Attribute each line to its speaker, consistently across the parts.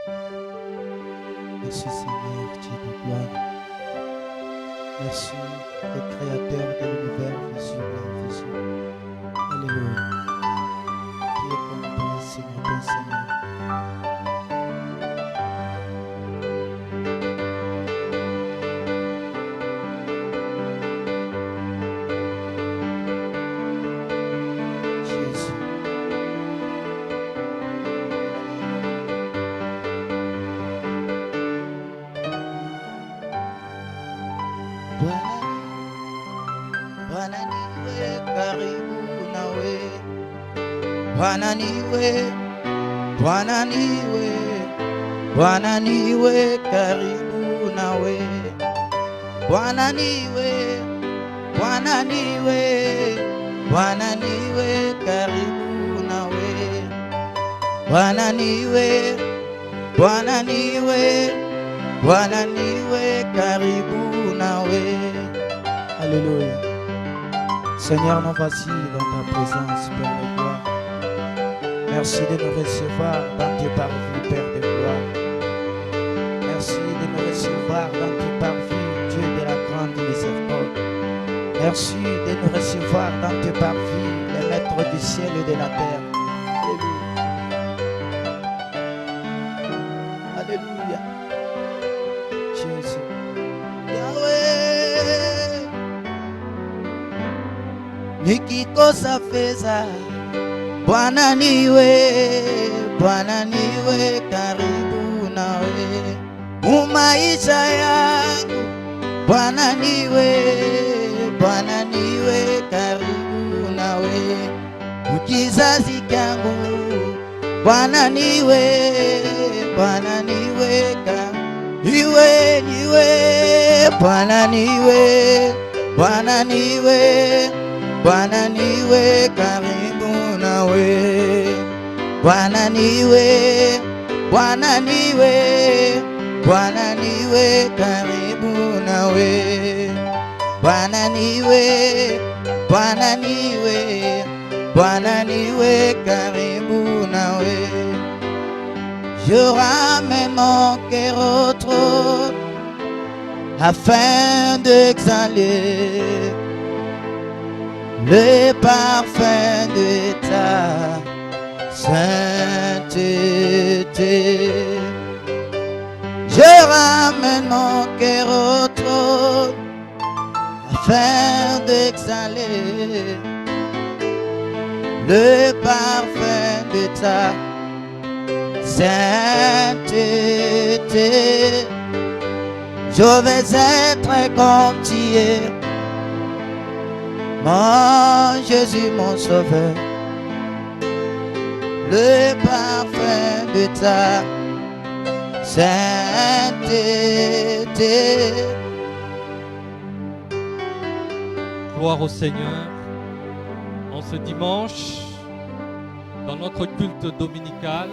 Speaker 1: Merci Seigneur, Dieu de gloire. Merci, le Créateur de l'univers visible et invisible. Alléluia. Qui est comme toi, Seigneur, ton Seigneur. Jésus. Bwana niwe karibu nawe, Bwana niwe, Bwana niwe, Bwana niwe karibu nawe, Bwana niwe, Bwana niwe, Bwana niwe karibu nawe, Bwana niwe, Bwana niwe, Bwana niwe karibu nawe. Alléluia. Seigneur, nous voici dans ta présence, Père de gloire. Merci de nous recevoir dans tes parvis, Père de gloire. Merci de nous recevoir dans tes parvis, Dieu de la grande miséricorde. Merci de nous recevoir dans tes parvis, les maîtres du ciel et de la terre. Alléluia. Alléluia. Jésus. Yahweh. Nikikosa fedha, Bwana niwe, Bwana niwe karibu nawe. Maisha yangu, Bwana niwe, Bwana niwe karibu nawe. Kizazi changu, Bwana niwe, Bwana niwe niwe, niwe, Bwana niwe, Bwana niwe, Bwana niwe karibu nawe, Bwana niwe, Bwana niwe, Bwana niwe karibu nawe, Bwana niwe, Bwana niwe, Bwana niwe karibu nawe. Je ramène mon cœur au trône afin d'exhaler le parfum de ta sainteté. Je ramène mon cœur au trône afin d'exhaler le parfum de ta sainteté. Je vais être comme tu es, mon Jésus, mon sauveur, le parfum de ta sainteté.
Speaker 2: Gloire au Seigneur. En ce dimanche, dans notre culte dominical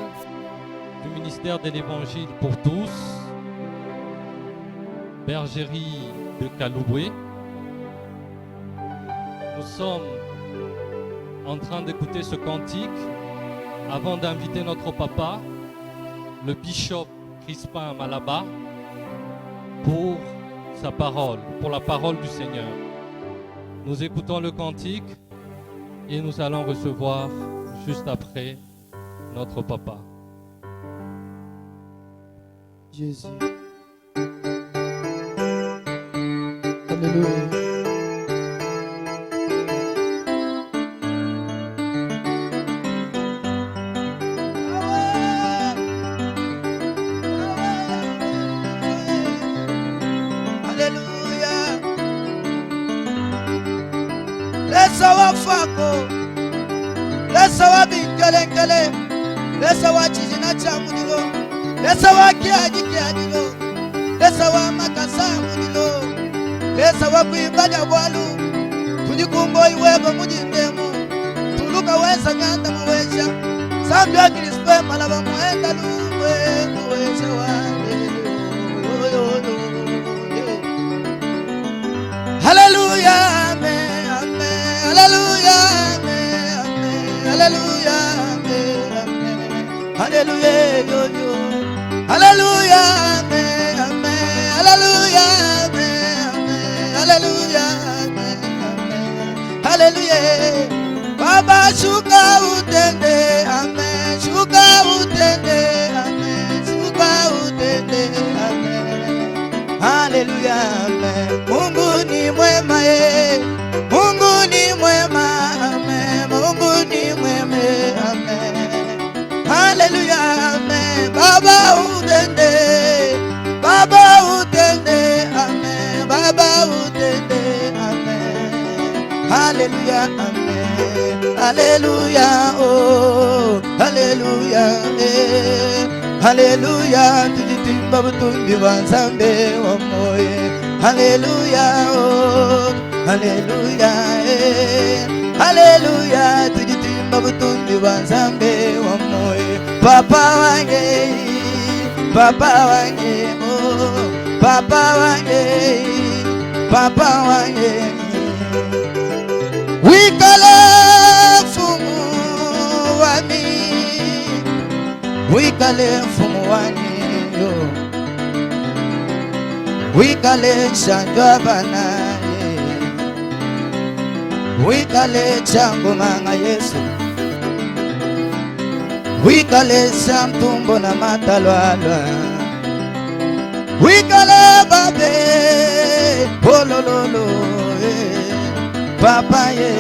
Speaker 2: du ministère de l'Évangile pour tous, Bergerie de Kaloué, nous sommes en train d'écouter ce cantique avant d'inviter notre papa, le bishop Crispin Malaba, pour sa parole, pour la parole du Seigneur. Nous écoutons le cantique et nous allons recevoir juste après notre papa.
Speaker 1: Jésus. Alléluia. Alléluia. Laisse-moi fako. Laisse-moi binkelengele. Laisse-moi chizina chamudilo. Laisse-moi kiadilo. Laisse-moi makasa mudilo. Laisse-moi kuibada bwalu. Tujikungo iwego mujindemo. Tuluka wesa nyanda muwesha. Sambia Crispin Malaba muenda lumwe muwesha wale. Hallelujah, amen, amen. Hallelujah, amen, amen. Hallelujah, amen, amen. Hallelujah, yo yo. Alléluia, amen, amen. Alléluia, amen, amen. Alléluia, amen, amen. Alléluia. Baba shuka utende, amen. Shuka utende, amen. Shuka utende, amen. Alléluia, amen. Mungu ni mwema, Mungu ni mwema, amen. Mungu ni mwema, amen. Alléluia, amen. Baba utende, Baba utende, amen. Baba utende, amen. Alléluia, amen. Alléluia, oh, Alléluia, Alléluia. Tujitimba butumbi wanzambe wa moye. Alléluia, oh, Alléluia, Alléluia. Tujitimba butumbi wanzambe wa moye. Papa wange, Papa wange, oh, Papa wange, Papa wange. Wikale mfumu wami, wikale mfumu wani yo, wikale chanjwa banaye, wikale changu manga Yesu, wikale samtumbo na matalwalwa, wikale babe polololo, Papa ye,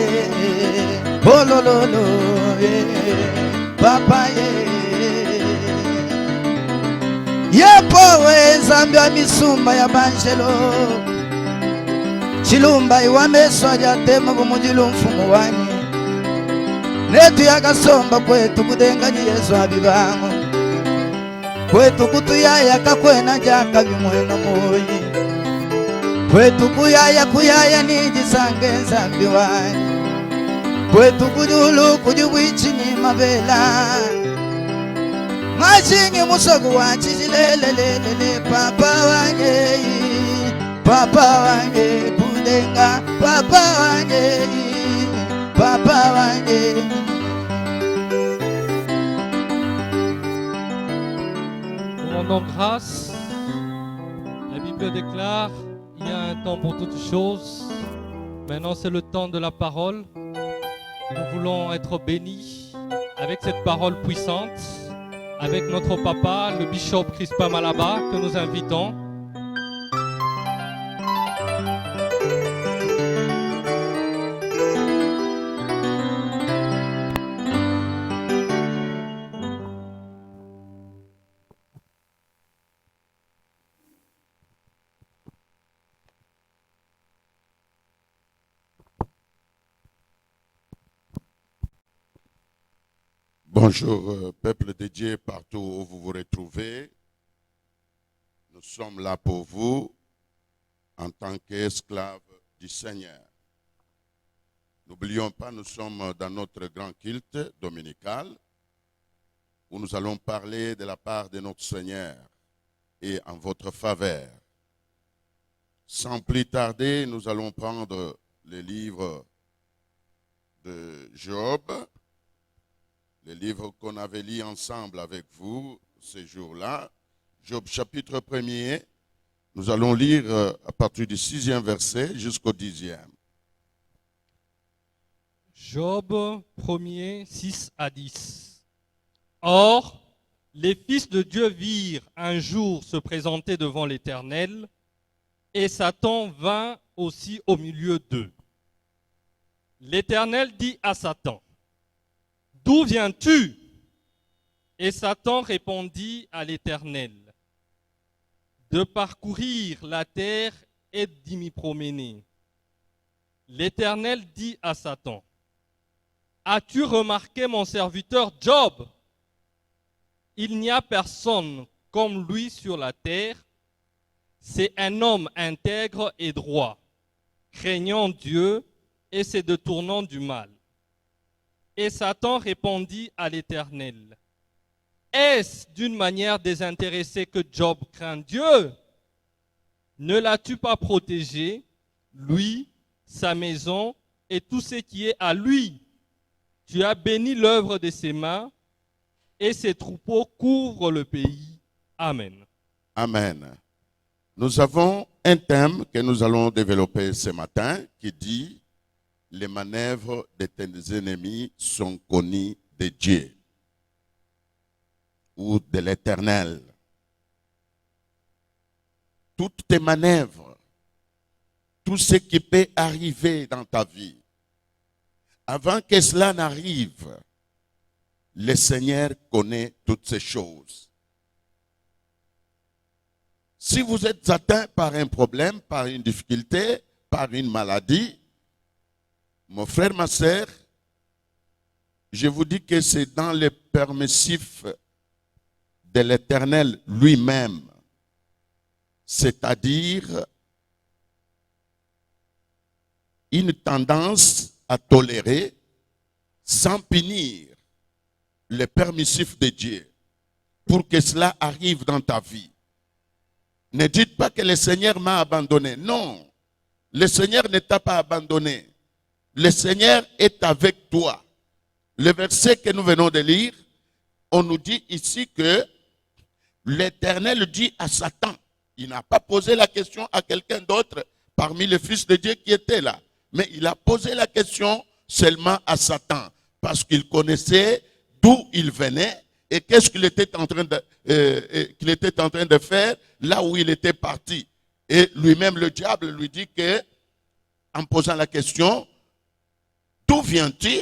Speaker 1: polololo, Papa ye. Yepo we zambia misumba ya banjelo, chilumba iwameswa jatema bumujilu mfumu wani, netu yakasomba kwetu kudenga ni Yesu abibango, kwetu kutuyaya kakwena jaka bimwena moyi, kwetu kuyaya nijisange nzambi wani, kwetu kujulu kujubwichi ni mabela, machingi musogu wachijilelelelele. Papa wange, Papa wange kudenga, Papa wange, Papa wange.
Speaker 2: Nous rendons grâce. La Bible déclare il y a un temps pour toutes choses. Maintenant, c'est le temps de la parole. Nous voulons être bénis avec cette parole puissante, avec notre papa, le bishop Crispin Malaba, que nous invitons.
Speaker 3: Bonjour, peuple de Dieu, partout où vous vous retrouvez. Nous sommes là pour vous en tant qu'esclaves du Seigneur. N'oublions pas, nous sommes dans notre grand culte dominical où nous allons parler de la part de notre Seigneur et en votre faveur. Sans plus tarder, nous allons prendre le livre de Job, le livre qu'on avait lu ensemble avec vous ce jour-là. Job chapitre 1er, nous allons lire à partir du 6e verset jusqu'au 10e.
Speaker 2: Job 1er, 6 à 10. Or, les fils de Dieu virent un jour se présenter devant l'Éternel, et Satan vint aussi au milieu d'eux. L'Éternel dit à Satan, « D'où viens-tu » Et Satan répondit à l'Éternel, « De parcourir la terre et d'y m'y promener. » L'Éternel dit à Satan, « As-tu remarqué mon serviteur Job? Il n'y a personne comme lui sur la terre. C'est un homme intègre et droit, craignant Dieu et se détournant du mal. » Et Satan répondit à l'Éternel, « Est-ce d'une manière désintéressée que Job craint Dieu? Ne l'as-tu pas protégé, lui, sa maison et tout ce qui est à lui? Tu as béni l'œuvre de ses mains, et ses troupeaux couvrent le pays. Amen.
Speaker 3: Amen. Nous avons un thème que nous allons développer ce matin qui dit « Les manœuvres de tes ennemis sont connues de Dieu » ou de l'Éternel. Toutes tes manœuvres, tout ce qui peut arriver dans ta vie, avant que cela n'arrive, le Seigneur connaît toutes ces choses. Si vous êtes atteint par un problème, par une difficulté, par une maladie, mon frère, ma sœur, je vous dis que c'est dans le permissif de l'Éternel lui-même, c'est-à-dire une tendance à tolérer sans punir le permissif de Dieu pour que cela arrive dans ta vie. Ne dites pas que le Seigneur m'a abandonné. Non, le Seigneur ne t'a pas abandonné. Le Seigneur est avec toi. Le verset que nous venons de lire, on nous dit ici que l'Éternel dit à Satan, il n'a pas posé la question à quelqu'un d'autre parmi les fils de Dieu qui étaient là, mais il a posé la question seulement à Satan, parce qu'il connaissait d'où il venait et qu'est-ce qu'il était en train de faire là où il était parti. Et lui-même, le diable, lui dit que, en posant la question, d'où viens-tu?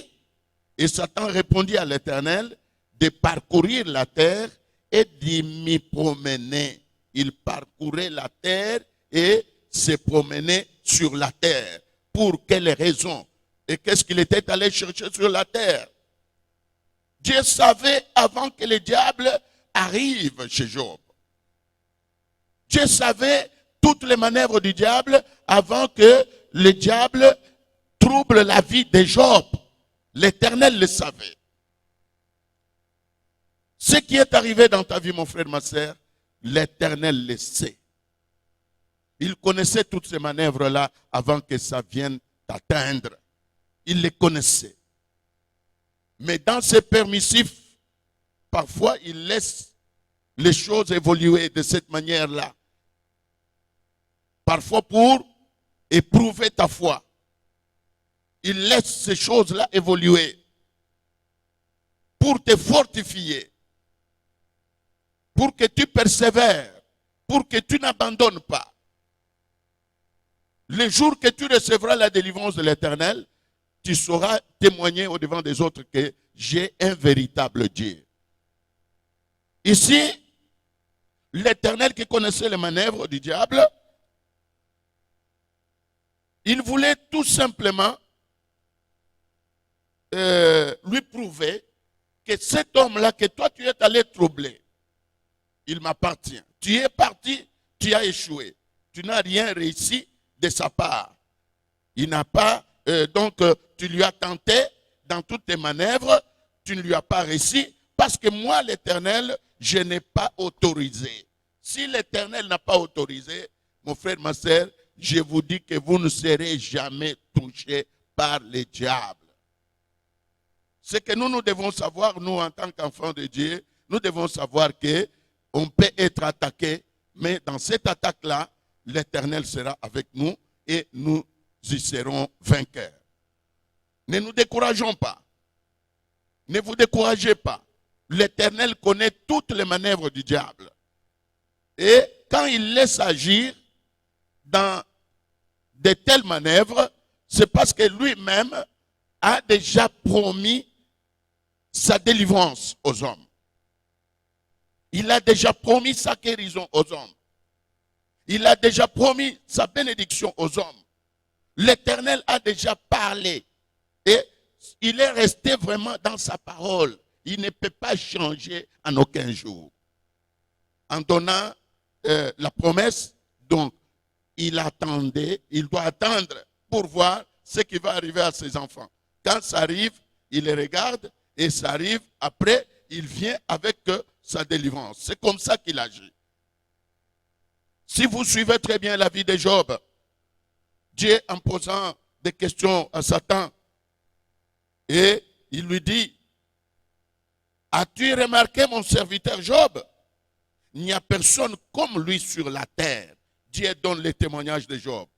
Speaker 3: Et Satan répondit à l'Éternel de parcourir la terre et d'y m'y promener. Il parcourait la terre et se promenait sur la terre. Pour quelle raison? Et qu'est-ce qu'il était allé chercher sur la terre? Dieu savait avant que le diable arrive chez Job. Dieu savait toutes les manœuvres du diable avant que le diable trouble la vie de Job. L'Éternel le savait. Ce qui est arrivé dans ta vie, mon frère, ma sœur, l'Éternel le sait. Il connaissait toutes ces manœuvres-là avant que ça vienne t'atteindre. Il les connaissait. Mais dans ses permissifs, parfois il laisse les choses évoluer de cette manière-là. Parfois pour éprouver ta foi. Il laisse ces choses-là évoluer. Pour te fortifier. Pour que tu persévères. Pour que tu n'abandonnes pas. Le jour que tu recevras la délivrance de l'Éternel, tu sauras témoigner au-devant des autres que j'ai un véritable Dieu. Ici, l'Éternel qui connaissait les manœuvres du diable, il voulait tout simplement lui prouver que cet homme-là que toi tu es allé troubler, il m'appartient. Tu es parti, tu as échoué. Tu n'as rien réussi de sa part. Il n'a pas, tu lui as tenté dans toutes tes manœuvres, tu ne lui as pas réussi, parce que moi, l'Éternel, je n'ai pas autorisé. Si l'Éternel n'a pas autorisé, mon frère, ma soeur, je vous dis que vous ne serez jamais touchés par le diable. Ce que nous devons savoir, nous, en tant qu'enfants de Dieu, nous devons savoir qu'on peut être attaqué, mais dans cette attaque-là, l'Éternel sera avec nous et nous y serons vainqueurs. Ne nous décourageons pas. Ne vous découragez pas. L'Éternel connaît toutes les manœuvres du diable. Et quand il laisse agir dans de telles manœuvres, c'est parce que lui-même a déjà promis sa délivrance aux hommes. Il a déjà promis sa guérison aux hommes. Il a déjà promis sa bénédiction aux hommes. L'Éternel a déjà parlé. Et il est resté vraiment dans sa parole. Il ne peut pas changer en aucun jour. En donnant la promesse, donc, il doit attendre pour voir ce qui va arriver à ses enfants. Quand ça arrive, il les regarde et ça arrive. Après, il vient avec sa délivrance. C'est comme ça qu'il agit. Si vous suivez très bien la vie de Job, Dieu, en posant des questions à Satan, et il lui dit, as-tu remarqué mon serviteur Job? Il n'y a personne comme lui sur la terre. Dieu donne le témoignage de Job.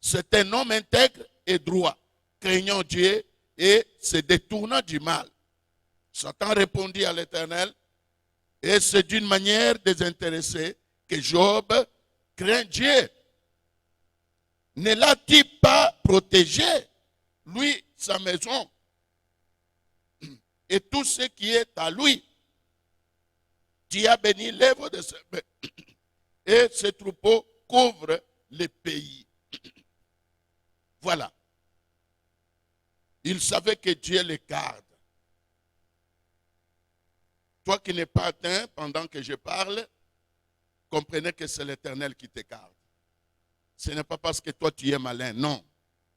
Speaker 3: C'est un homme intègre et droit, craignant Dieu et se détournant du mal. Satan répondit à l'Éternel, et c'est d'une manière désintéressée que Job craint Dieu. Ne l'a-t-il pas protégé, lui, sa maison, et tout ce qui est à lui? Tu as béni l'œuvre de ses mains, et ses troupeaux couvrent le pays. Voilà. Il savait que Dieu les garde. Toi qui n'es pas atteint pendant que je parle, comprenez que c'est l'Éternel qui te garde. Ce n'est pas parce que toi tu es malin, non.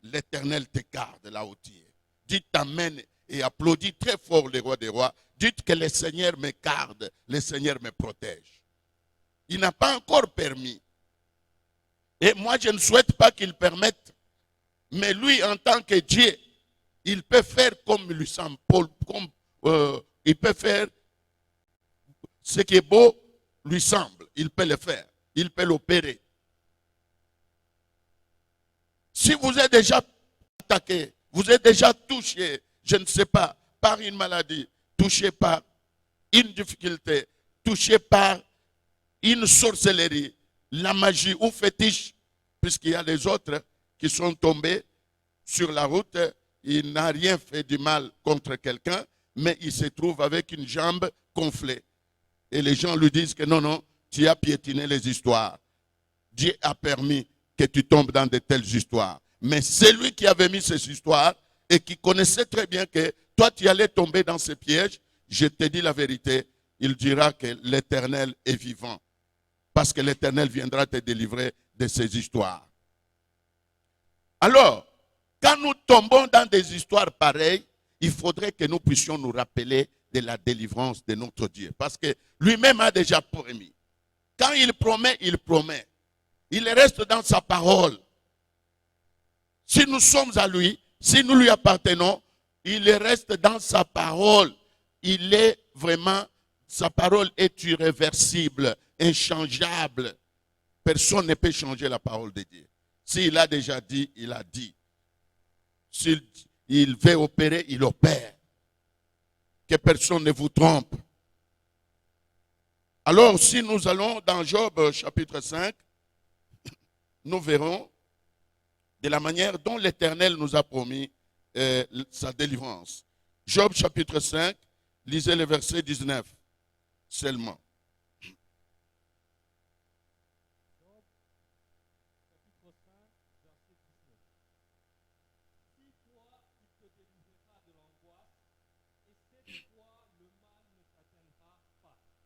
Speaker 3: L'Éternel te garde là où tu es. Dites amen et applaudis très fort le roi des rois. Dites que le Seigneur me garde, le Seigneur me protège. Il n'a pas encore permis. Et moi je ne souhaite pas qu'il permette. Mais lui en tant que Dieu, il peut faire comme lui semble, il peut faire ce qui est beau lui semble. Il peut le faire, il peut l'opérer. Si vous êtes déjà attaqué, vous êtes déjà touché, je ne sais pas, par une maladie, touché par une difficulté, touché par une sorcellerie, la magie ou fétiche, puisqu'il y a les autres qui sont tombés sur la route, il n'a rien fait du mal contre quelqu'un, mais il se trouve avec une jambe gonflée. Et les gens lui disent que non, non, tu as piétiné les histoires. Dieu a permis que tu tombes dans de telles histoires. Mais c'est lui qui avait mis ces histoires et qui connaissait très bien que toi, tu allais tomber dans ces pièges. Je te dis la vérité, il dira que l'Éternel est vivant. Parce que l'Éternel viendra te délivrer de ces histoires. Alors, quand nous tombons dans des histoires pareilles, il faudrait que nous puissions nous rappeler de la délivrance de notre Dieu. Parce que lui-même a déjà promis. Quand il promet, il promet. Il reste dans sa parole. Si nous sommes à lui, si nous lui appartenons, il reste dans sa parole. Il est vraiment, sa parole est irréversible, inchangeable. Personne ne peut changer la parole de Dieu. S'il a déjà dit, il a dit. S'il veut opérer, il opère. Que personne ne vous trompe. Alors, si nous allons dans Job chapitre 5, nous verrons de la manière dont l'Éternel nous a promis sa délivrance. Job chapitre 5, lisez le verset 19 seulement.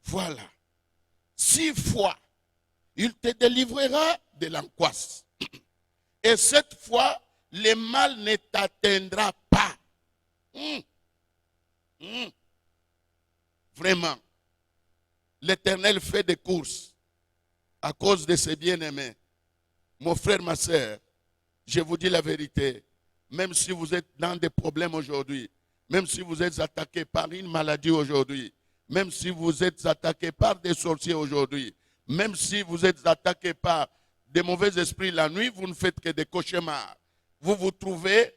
Speaker 3: Voilà. 6 fois, il te délivrera de l'angoisse. Et cette fois, le mal ne t'atteindra pas. Vraiment. L'Éternel fait des courses à cause de ses bien-aimés. Mon frère, ma soeur, je vous dis la vérité. Même si vous êtes dans des problèmes aujourd'hui, même si vous êtes attaqué par une maladie aujourd'hui, même si vous êtes attaqué par des sorciers aujourd'hui, même si vous êtes attaqué par des mauvais esprits la nuit, vous ne faites que des cauchemars. Vous vous trouvez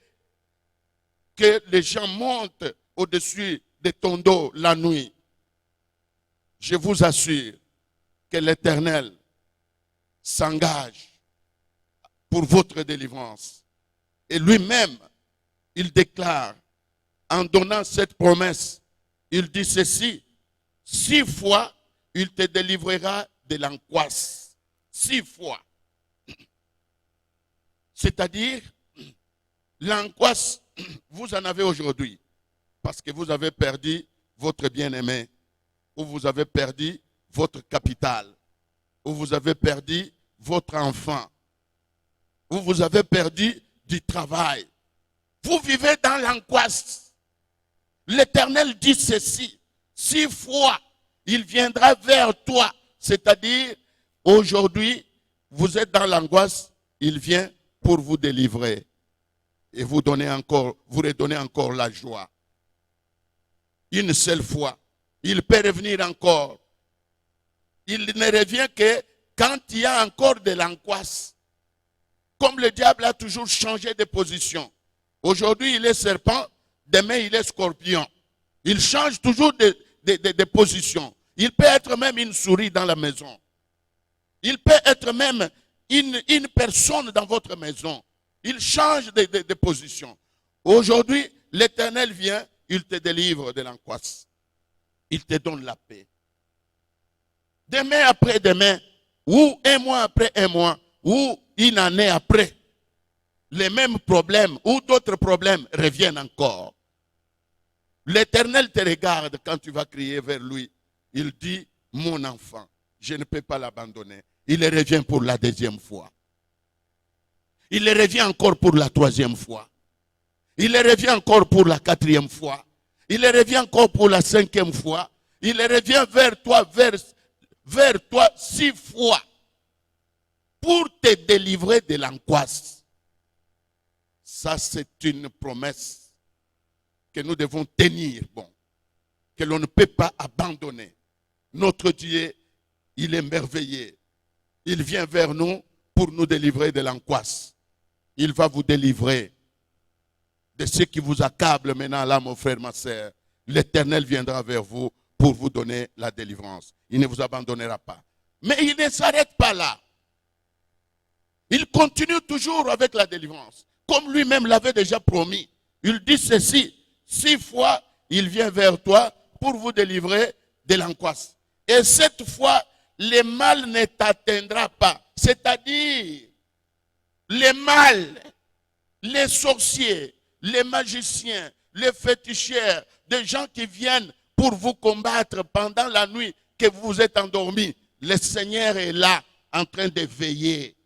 Speaker 3: que les gens montent au-dessus de ton dos la nuit. Je vous assure que l'Éternel s'engage pour votre délivrance. Et lui-même, il déclare, en donnant cette promesse, il dit ceci: 6 fois, il te délivrera de l'angoisse. 6 fois. C'est-à-dire, l'angoisse, vous en avez aujourd'hui. Parce que vous avez perdu votre bien-aimé. Ou vous avez perdu votre capital. Ou vous avez perdu votre enfant. Ou vous avez perdu du travail. Vous vivez dans l'angoisse. L'Éternel dit ceci: 6 fois, il viendra vers toi. C'est-à-dire, aujourd'hui, vous êtes dans l'angoisse, il vient pour vous délivrer. Et vous redonner encore la joie. Une seule fois. Il peut revenir encore. il ne revient que quand il y a encore de l'angoisse. Comme le diable a toujours changé de position. Aujourd'hui, il est serpent, demain, il est scorpion. Il change toujours de position. Il peut être même une souris dans la maison. Il peut être même une personne dans votre maison. Il change de position. Aujourd'hui, l'Éternel vient, il te délivre de l'angoisse. Il te donne la paix. Demain après demain, ou un mois après un mois, ou une année après, les mêmes problèmes ou d'autres problèmes reviennent encore. L'Éternel te regarde quand tu vas crier vers lui. Il dit, mon enfant, je ne peux pas l'abandonner. Il revient pour la deuxième fois. Il revient encore pour la troisième fois. Il revient encore pour la quatrième fois. Il revient encore pour la cinquième fois. Il revient vers toi 6 fois pour te délivrer de l'angoisse. Ça, c'est une promesse que nous devons tenir, que l'on ne peut pas abandonner. Notre Dieu, il est merveilleux. Il vient vers nous pour nous délivrer de l'angoisse. Il va vous délivrer de ce qui vous accable maintenant là, mon frère, ma soeur. L'Éternel viendra vers vous pour vous donner la délivrance. Il ne vous abandonnera pas. Mais il ne s'arrête pas là. Il continue toujours avec la délivrance. Comme lui-même l'avait déjà promis. Il dit ceci, 6 fois, il vient vers toi pour vous délivrer de l'angoisse. Et cette fois, le mal ne t'atteindra pas. C'est-à-dire, les mal, les sorciers, les magiciens, les féticheurs, des gens qui viennent pour vous combattre pendant la nuit que vous êtes endormis. Le Seigneur est là en train de veiller.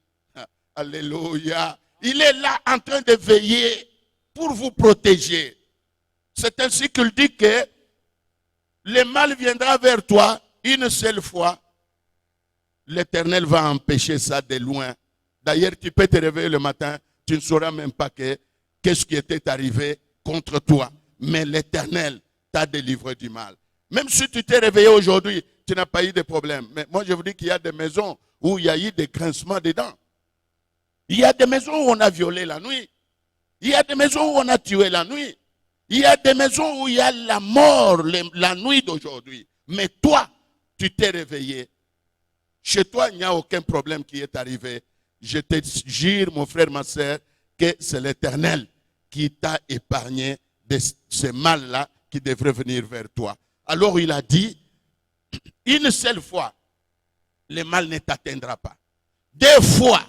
Speaker 3: Alléluia. Il est là en train de veiller pour vous protéger. C'est ainsi qu'il dit que le mal viendra vers toi une seule fois. L'Éternel va empêcher ça de loin. D'ailleurs, tu peux te réveiller le matin, tu ne sauras même pas qu'est-ce qui était arrivé contre toi. Mais l'Éternel t'a délivré du mal. Même si tu t'es réveillé aujourd'hui, tu n'as pas eu de problème. Mais moi, je vous dis qu'il y a des maisons où il y a eu des grincements dedans. Il y a des maisons où on a violé la nuit. Il y a des maisons où on a tué la nuit. Il y a des maisons où il y a la mort la nuit d'aujourd'hui. Mais toi, tu t'es réveillé. Chez toi, il n'y a aucun problème qui est arrivé. Je te jure, mon frère, ma soeur, que c'est l'Éternel qui t'a épargné de ce mal-là qui devrait venir vers toi. Alors il a dit, une seule fois, le mal ne t'atteindra pas. 2 fois,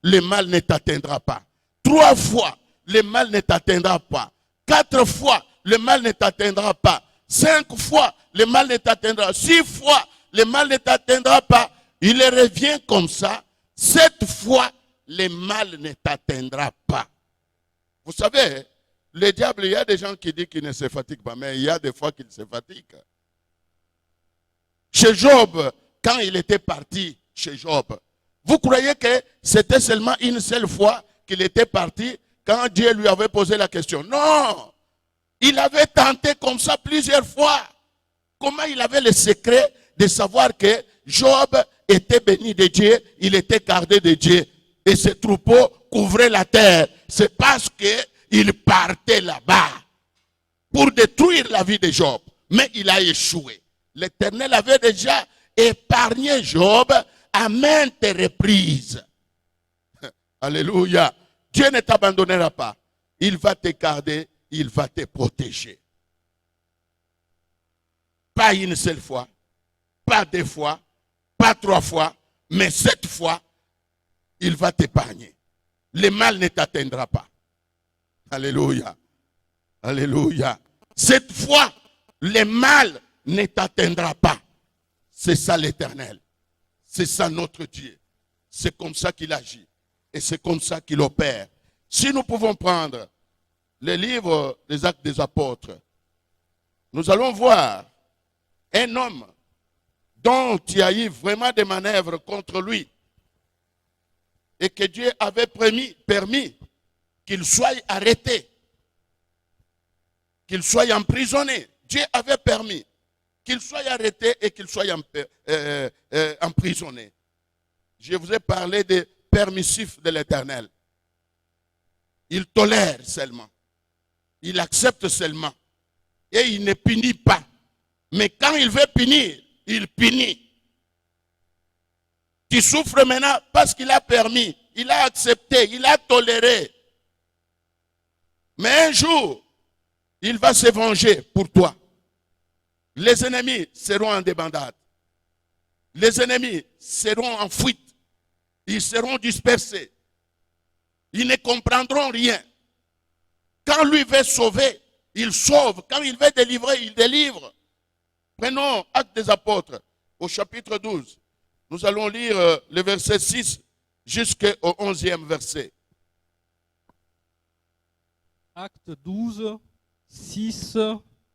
Speaker 3: le mal ne t'atteindra pas. 3 fois, le mal ne t'atteindra pas. 4 fois, le mal ne t'atteindra pas. 5 fois, le mal ne t'atteindra pas. 6 fois, le mal ne t'atteindra pas. Il revient comme ça. 7 fois, le mal ne t'atteindra pas. Vous savez, le diable, il y a des gens qui disent qu'il ne se fatigue pas, mais il y a des fois qu'il se fatigue. Chez Job, quand il était parti chez Job, vous croyez que c'était seulement une seule fois qu'il était parti quand Dieu lui avait posé la question? Non! Il avait tenté comme ça plusieurs fois. Comment il avait le secret de savoir que Job était béni de Dieu, il était gardé de Dieu. Et ses troupeaux couvraient la terre. C'est parce qu'il partait là-bas pour détruire la vie de Job. Mais il a échoué. L'Éternel avait déjà épargné Job à maintes reprises. Alléluia. Dieu ne t'abandonnera pas. Il va te garder, il va te protéger. Pas une seule fois, pas 2 fois, pas 3 fois, mais 7 fois, il va t'épargner. Le mal ne t'atteindra pas. Alléluia. Alléluia. 7 fois, le mal ne t'atteindra pas. C'est ça l'Éternel. C'est ça notre Dieu. C'est comme ça qu'il agit. Et c'est comme ça qu'il opère. Si nous pouvons prendre le livre des Actes des Apôtres, nous allons voir un homme dont il y a eu vraiment des manœuvres contre lui et que Dieu avait permis qu'il soit arrêté, qu'il soit emprisonné. Dieu avait permis qu'il soit arrêté et qu'il soit emprisonné. Je vous ai parlé des permissifs de l'Éternel. Il tolère seulement. Il accepte seulement. Et il ne punit pas. Mais quand il veut punir, il punit. Tu souffres maintenant parce qu'il a permis, il a accepté, il a toléré. Mais un jour, il va se venger pour toi. Les ennemis seront en débandade. Les ennemis seront en fuite. Ils seront dispersés. Ils ne comprendront rien. Quand lui veut sauver, il sauve. Quand il veut délivrer, il délivre. Prenons Actes des Apôtres au chapitre 12. Nous allons lire le verset 6 jusqu'au 11e verset.
Speaker 2: Acte 12, 6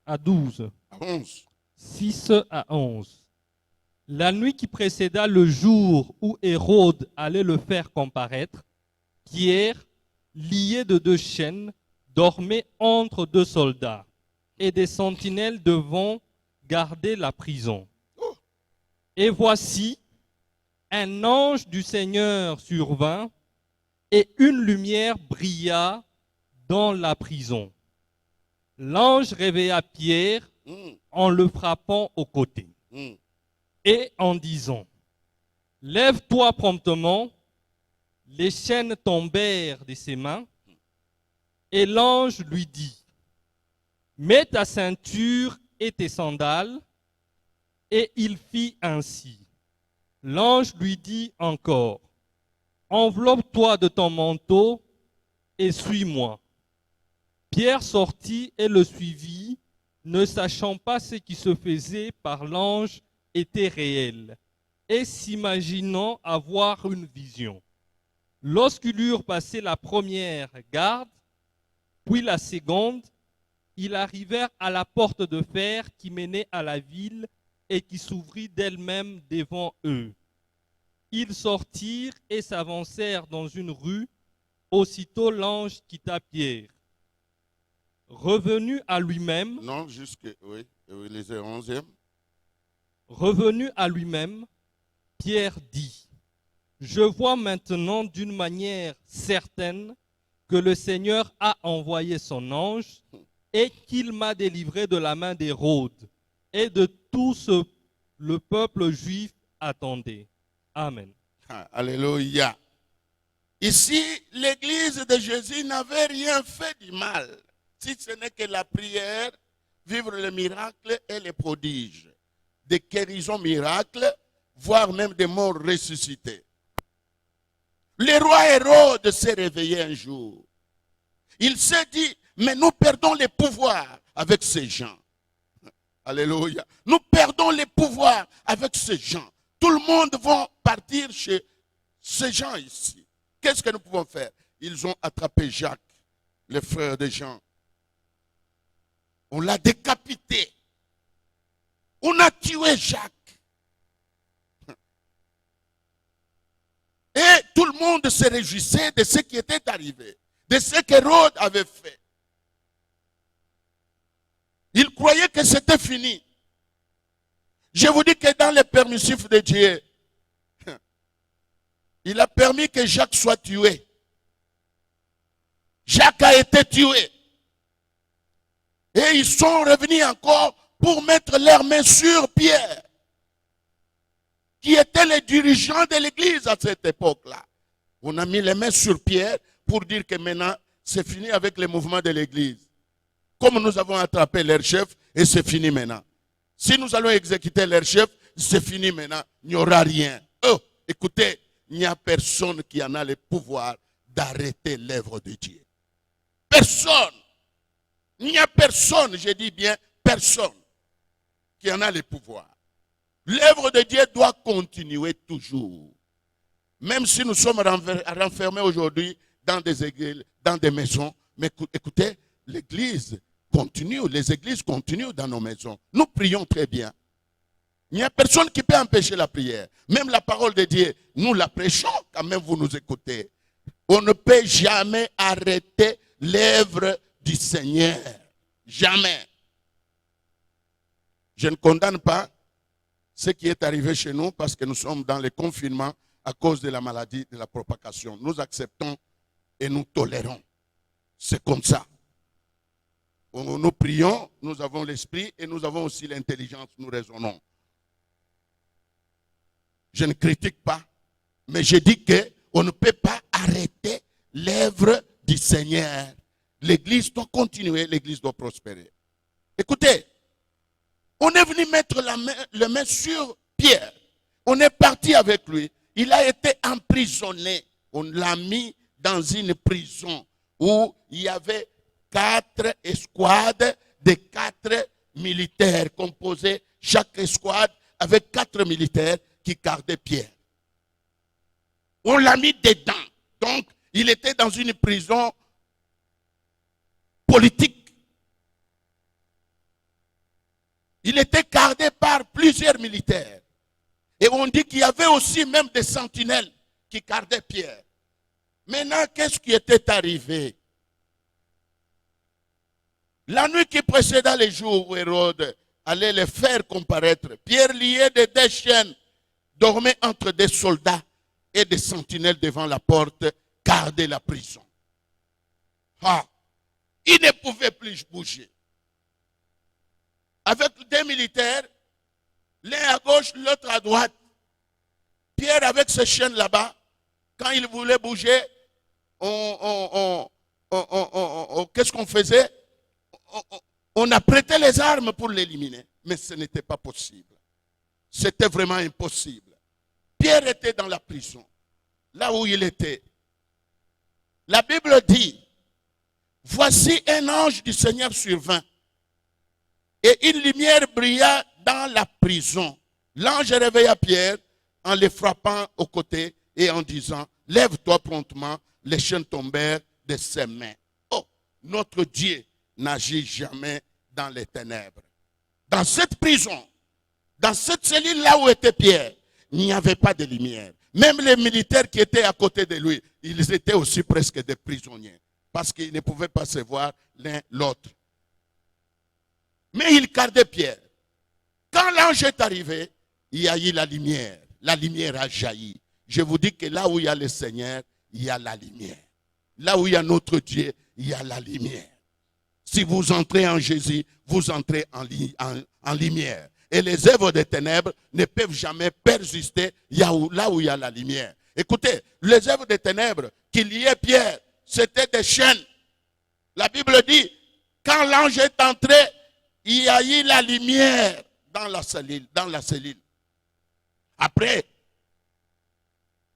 Speaker 2: à 12.
Speaker 3: 11.
Speaker 2: 6 à 11. La nuit qui précéda le jour où Hérode allait le faire comparaître, Pierre, lié de 2 chaînes, dormait entre 2 soldats, et des sentinelles devant garder la prison. Et voici, un ange du Seigneur survint, et une lumière brilla dans la prison. L'ange réveilla Pierre en le frappant au côté et en disant, « Lève-toi promptement. » Les chaînes tombèrent de ses mains et l'ange lui dit, « Mets ta ceinture et tes sandales. » Et il fit ainsi. L'ange lui dit encore, « Enveloppe-toi de ton manteau et suis-moi. » Pierre sortit et le suivit, ne sachant pas ce qui se faisait par l'ange était réel, et s'imaginant avoir une vision. Lorsqu'ils eurent passé la première garde, puis la seconde, ils arrivèrent à la porte de fer qui menait à la ville et qui s'ouvrit d'elle-même devant eux. Ils sortirent et s'avancèrent dans une rue. Aussitôt l'ange quitta Pierre. Revenu à lui-même,
Speaker 3: Non, jusque, oui, lisez 11e.
Speaker 2: Revenu à lui-même, Pierre dit, « Je vois maintenant d'une manière certaine que le Seigneur a envoyé son ange et qu'il m'a délivré de la main d'Hérode et de tout ce que le peuple juif attendait. » Amen.
Speaker 3: Ah, alléluia. Ici, l'église de Jésus n'avait rien fait du mal, si ce n'est que la prière, vivre le miracle et les prodiges, des guérisons miracles, voire même des morts ressuscités. Le roi Hérode s'est réveillé un jour. Il s'est dit, mais nous perdons les pouvoirs avec ces gens. Alléluia. Nous perdons les pouvoirs avec ces gens. Tout le monde va partir chez ces gens ici. Qu'est-ce que nous pouvons faire? Ils ont attrapé Jacques, le frère de Jean. On l'a décapité. On a tué Jacques. Et tout le monde se réjouissait de ce qui était arrivé, de ce qu'Hérode avait fait. Il croyait que c'était fini. Je vous dis que dans les permissifs de Dieu, il a permis que Jacques soit tué. Jacques a été tué. Et ils sont revenus encore pour mettre leurs mains sur Pierre, qui était le dirigeant de l'église à cette époque-là. On a mis les mains sur Pierre pour dire que maintenant, c'est fini avec le mouvement de l'église. Comme nous avons attrapé leur chef, et c'est fini maintenant. Si nous allons exécuter leur chef, c'est fini maintenant. Il n'y aura rien. Oh, écoutez, il n'y a personne qui en a le pouvoir d'arrêter l'œuvre de Dieu. Personne. Il n'y a personne, je dis bien personne, qui en a le pouvoir. L'œuvre de Dieu doit continuer toujours. Même si nous sommes renfermés aujourd'hui dans des églises, dans des maisons, mais écoutez, l'église continue, les églises continuent dans nos maisons. Nous prions très bien. Il n'y a personne qui peut empêcher la prière. Même la parole de Dieu, nous la prêchons, quand même vous nous écoutez. On ne peut jamais arrêter l'œuvre du Seigneur. Jamais. Je ne condamne pas ce qui est arrivé chez nous parce que nous sommes dans le confinement à cause de la maladie, de la propagation. Nous acceptons et nous tolérons. C'est comme ça. Nous prions, nous avons l'esprit et nous avons aussi l'intelligence, nous raisonnons. Je ne critique pas, mais je dis qu'on ne peut pas arrêter l'œuvre du Seigneur. L'Église doit continuer, l'Église doit prospérer. Écoutez, on est venu mettre la main sur Pierre. On est parti avec lui. Il a été emprisonné. On l'a mis dans une prison où il y avait 4 escouades de 4 militaires composés, chaque escouade avec 4 militaires qui gardaient Pierre. On l'a mis dedans. Donc, il était dans une prison politique. Il était gardé par plusieurs militaires. Et on dit qu'il y avait aussi même des sentinelles qui gardaient Pierre. Maintenant, qu'est-ce qui était arrivé? La nuit qui précéda les jours où Hérode allait les faire comparaître, Pierre, lié de 2 chaînes, dormait entre des soldats et des sentinelles devant la porte, gardait la prison. Ah, il ne pouvait plus bouger. Avec 2 militaires, l'un à gauche, l'autre à droite. Pierre avec ses chaînes là-bas, quand il voulait bouger, qu'est-ce qu'on faisait? On apprêtait les armes pour l'éliminer, mais ce n'était pas possible. C'était vraiment impossible. Pierre était dans la prison, là où il était. La Bible dit, voici un ange du Seigneur survint, et une lumière brilla dans la prison. L'ange réveilla Pierre en le frappant au côté et en disant, lève-toi promptement. Les chaînes tombèrent de ses mains. Oh, notre Dieu n'agit jamais dans les ténèbres. Dans cette prison, dans cette cellule là où était Pierre, il n'y avait pas de lumière. Même les militaires qui étaient à côté de lui, ils étaient aussi presque des prisonniers. Parce qu'ils ne pouvaient pas se voir l'un l'autre. Mais il gardait Pierre. Quand l'ange est arrivé, il y a eu la lumière. La lumière a jailli. Je vous dis que là où il y a le Seigneur, il y a la lumière. Là où il y a notre Dieu, il y a la lumière. Si vous entrez en Jésus, vous entrez en lumière. Et les œuvres des ténèbres ne peuvent jamais persister là où il y a la lumière. Écoutez, les œuvres des ténèbres qui liaient Pierre, c'était des chaînes. La Bible dit, quand l'ange est entré, il y a eu la lumière dans la cellule. Après,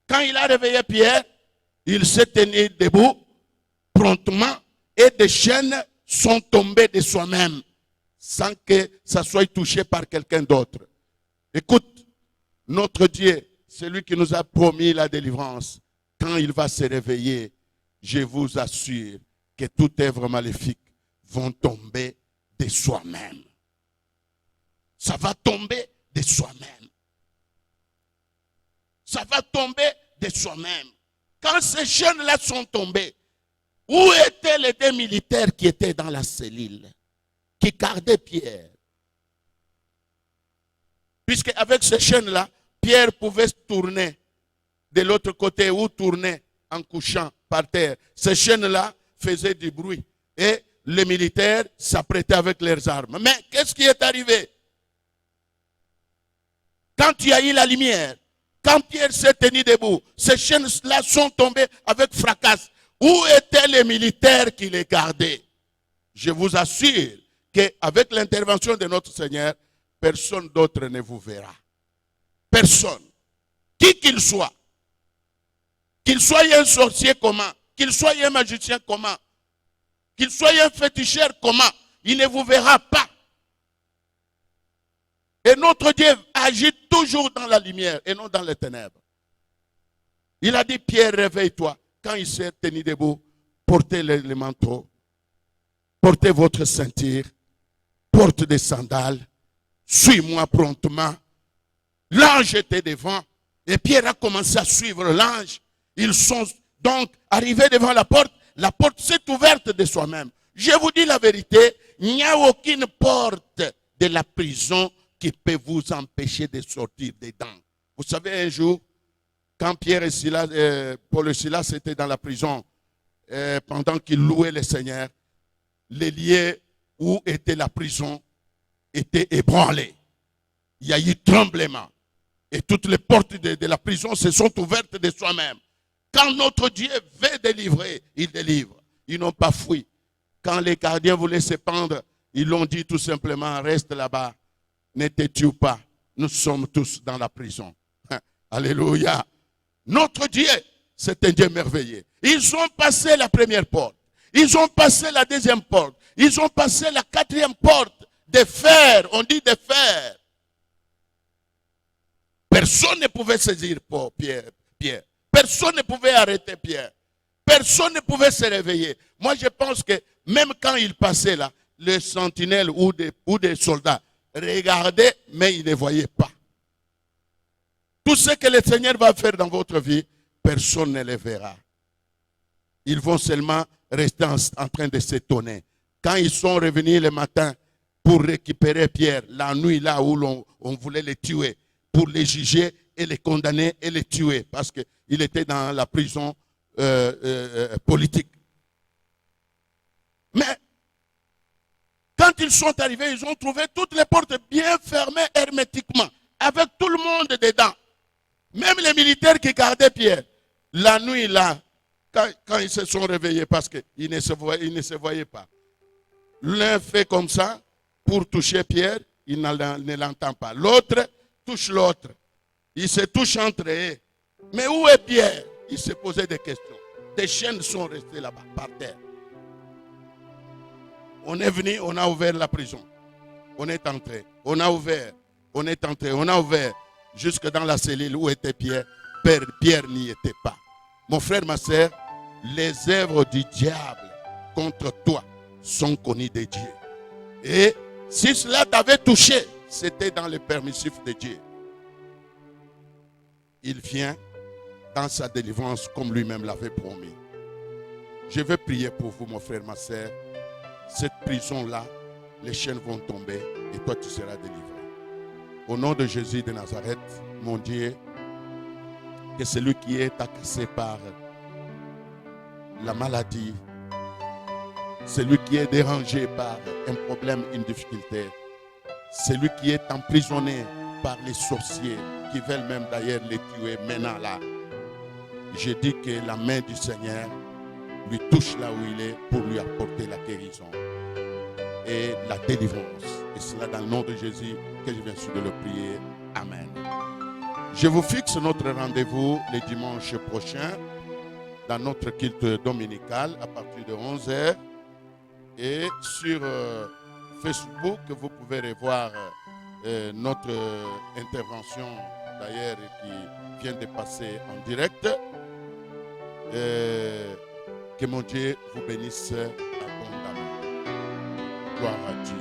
Speaker 3: quand il a réveillé Pierre, il s'est tenu debout promptement et des chaînes sont tombées de soi-même sans que ça soit touché par quelqu'un d'autre. Écoute, notre Dieu, celui qui nous a promis la délivrance, quand il va se réveiller, je vous assure que toute œuvre maléfique vont tomber de soi-même. Ça va tomber de soi-même. Ça va tomber de soi-même. Quand ces chaînes-là sont tombées, où étaient les 2 militaires qui étaient dans la cellule, qui gardaient Pierre? Puisque avec ces chaînes-là, Pierre pouvait se tourner de l'autre côté ou tourner en couchant par terre. Ces chaînes-là faisaient du bruit. Et les militaires s'apprêtaient avec leurs armes. Mais qu'est-ce qui est arrivé? Quand il y a eu la lumière, quand Pierre s'est tenu debout, ces chaînes-là sont tombées avec fracas. Où étaient les militaires qui les gardaient? Je vous assure qu'avec l'intervention de notre Seigneur, personne d'autre ne vous verra. Personne. Qui qu'il soit un sorcier comment, qu'il soit un magicien comment, qu'il soit un féticheur comment, il ne vous verra pas. Et notre Dieu agit toujours dans la lumière et non dans les ténèbres. Il a dit, Pierre, réveille-toi. Quand il s'est tenu debout, portez les manteaux, portez votre ceinture, portez des sandales, suis-moi promptement. L'ange était devant et Pierre a commencé à suivre l'ange. Ils sont donc arrivés devant la porte s'est ouverte de soi-même. Je vous dis la vérité, il n'y a aucune porte de la prison qui peut vous empêcher de sortir dedans. Vous savez, un jour, quand Pierre et Silas, Paul et Silas étaient dans la prison, pendant qu'ils louaient le Seigneur, les lieux où était la prison étaient ébranlés. Il y a eu tremblement. Et toutes les portes de la prison se sont ouvertes de soi-même. Quand notre Dieu veut délivrer, il délivre. Ils n'ont pas fui. Quand les gardiens voulaient se pendre, ils l'ont dit tout simplement, reste là-bas, ne te tue pas. Nous sommes tous dans la prison. Alléluia. Notre Dieu, c'est un Dieu merveilleux. Ils ont passé la première porte. Ils ont passé la deuxième porte. Ils ont passé la quatrième porte de fer. On dit de fer. Personne ne pouvait saisir Pierre. Personne ne pouvait arrêter Pierre. Personne ne pouvait se réveiller. Moi, je pense que même quand il passait là, les sentinelles ou des soldats regardaient, mais ils ne voyaient pas. Tout ce que le Seigneur va faire dans votre vie, personne ne le verra. Ils vont seulement rester en train de s'étonner. Quand ils sont revenus le matin pour récupérer Pierre, la nuit là où on voulait les tuer, pour les juger et les condamner et les tuer, parce qu'il était dans la prison politique. Mais quand ils sont arrivés, ils ont trouvé toutes les portes bien fermées hermétiquement, avec tout le monde dedans. Même les militaires qui gardaient Pierre, la nuit là, quand ils se sont réveillés, parce qu'ils ne se voyaient pas. L'un fait comme ça pour toucher Pierre, il ne l'entend pas. L'autre touche l'autre. Ils se touchent entre eux. Mais où est Pierre? Il se posait des questions. Des chaînes sont restées là-bas, par terre. On est venu, on a ouvert la prison. On est entré. On a ouvert. On est entré. On a ouvert. Jusque dans la cellule où était Pierre. Pierre n'y était pas. Mon frère, ma soeur, les œuvres du diable contre toi sont connues de Dieu. Et si cela t'avait touché, c'était dans le permissif de Dieu. Il vient dans sa délivrance comme lui-même l'avait promis. Je vais prier pour vous, mon frère, ma soeur. Cette prison-là, les chaînes vont tomber et toi tu seras délivré. Au nom de Jésus de Nazareth, mon Dieu, que celui qui est taxé par la maladie, celui qui est dérangé par un problème, une difficulté, celui qui est emprisonné par les sorciers qui veulent même d'ailleurs les tuer maintenant là, je dis que la main du Seigneur lui touche là où il est pour lui apporter la guérison et la délivrance. Et cela dans le nom de Jésus que je viens de le prier. Amen. Je vous fixe notre rendez-vous le dimanche prochain dans notre culte dominical à partir de 11h. Et sur Facebook, vous pouvez revoir notre intervention d'ailleurs qui vient de passer en direct. Que mon Dieu vous bénisse abondamment. Gloire à Dieu.